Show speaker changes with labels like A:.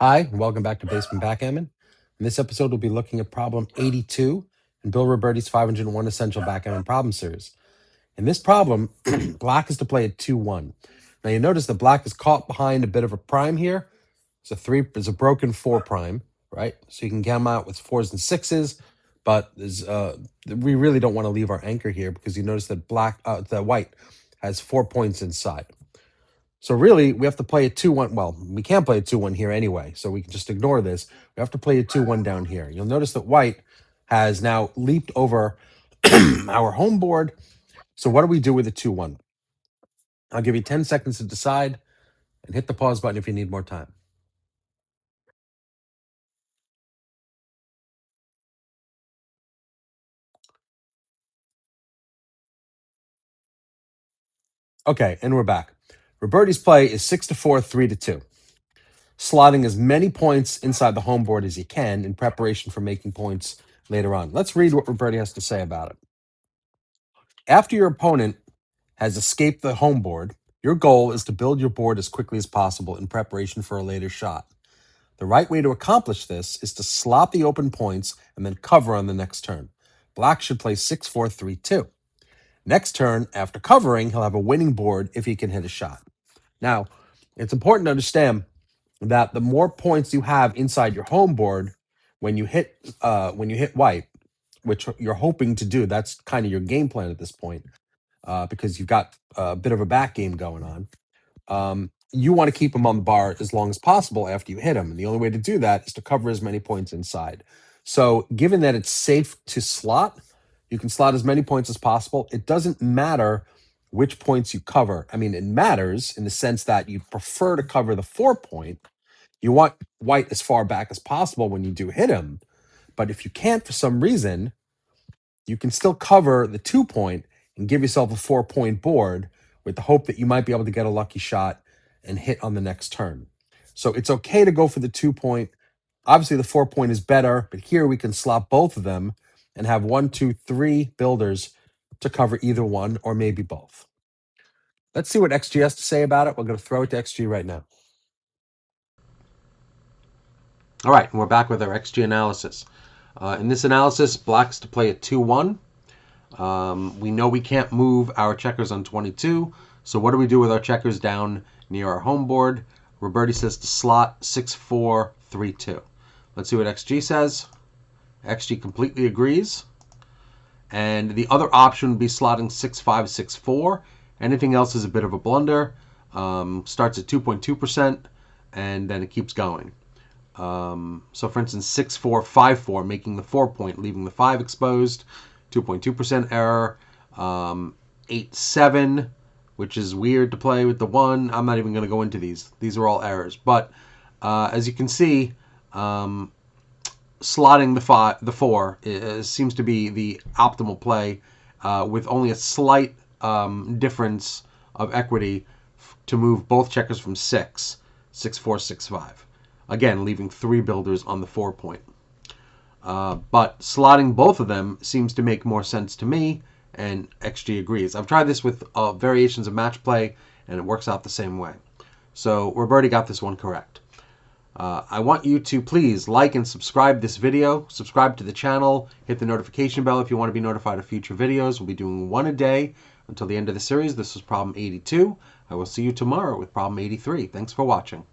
A: Hi, and welcome back to Basement Backgammon. In this episode, we'll be looking at problem 82 in Bill Robertie's 501 Essential Backgammon Problem Series. In this problem, black is to play at 2-1. Now you notice that black is caught behind a bit of a prime here. It's a broken 4 prime, right? So you can come out with 4s and 6s, but we really don't want to leave our anchor here because you notice that white has 4 points inside. So really, we have to play a 2-1. Well, we can't play a 2-1 here anyway, so we can just ignore this. We have to play a 2-1 down here. You'll notice that white has now leaped over our home board. So what do we do with a 2-1? I'll give you 10 seconds to decide, and hit the pause button if you need more time. Okay, and we're back. Robertie's play is 6-4, 3-2. Slotting as many points inside the home board as you can in preparation for making points later on. Let's read what Robertie has to say about it. After your opponent has escaped the home board, your goal is to build your board as quickly as possible in preparation for a later shot. The right way to accomplish this is to slot the open points and then cover on the next turn. Black should play 6-4, 3-2. Next turn, after covering, he'll have a winning board if he can hit a shot. Now, it's important to understand that the more points you have inside your home board when you hit white, which you're hoping to do, that's kind of your game plan at this point, because you've got a bit of a back game going on. You want to keep him on the bar as long as possible after you hit him. And the only way to do that is to cover as many points inside. So given that it's safe to slot, you can slot as many points as possible. It doesn't matter which points you cover. I mean, it matters in the sense that you prefer to cover the 4 point. You want white as far back as possible when you do hit him. But if you can't for some reason, you can still cover the 2 point and give yourself a 4 point board with the hope that you might be able to get a lucky shot and hit on the next turn. So it's okay to go for the 2 point. Obviously, the 4 point is better, but here we can slot both of them and have 1, 2, 3 builders to cover either one or maybe both. Let's see what XG has to say about it. We're going to throw it to XG right now. All right, and we're back with our XG analysis. In this analysis, black's to play at 2-1. We know we can't move our checkers on 22, so what do we do with our checkers down near our home board? Robertie says to slot 6-4, 3-2. Let's see what XG says. XG completely agrees. And the other option would be slotting 6-5, 6-4. Anything else is a bit of a blunder. Starts at 2.2%, and then it keeps going. So for instance, 6-4, 5-4, making the 4 point, leaving the 5 exposed, 2.2% error. 8-7, which is weird to play with the 1. I'm not even going to go into these. These are all errors. But as you can see, slotting the 4 seems to be the optimal play, with only a slight difference of equity to move both checkers from 6, 6-4, 6-5. Again, leaving 3 builders on the 4 point. But slotting both of them seems to make more sense to me, and XG agrees. I've tried this with variations of match play, and it works out the same way. So Robertie got this one correct. I want you to please like and subscribe this video. Subscribe to the channel. Hit the notification bell if you want to be notified of future videos. We'll be doing 1 a day until the end of the series. This was problem 82. I will see you tomorrow with problem 83. Thanks for watching.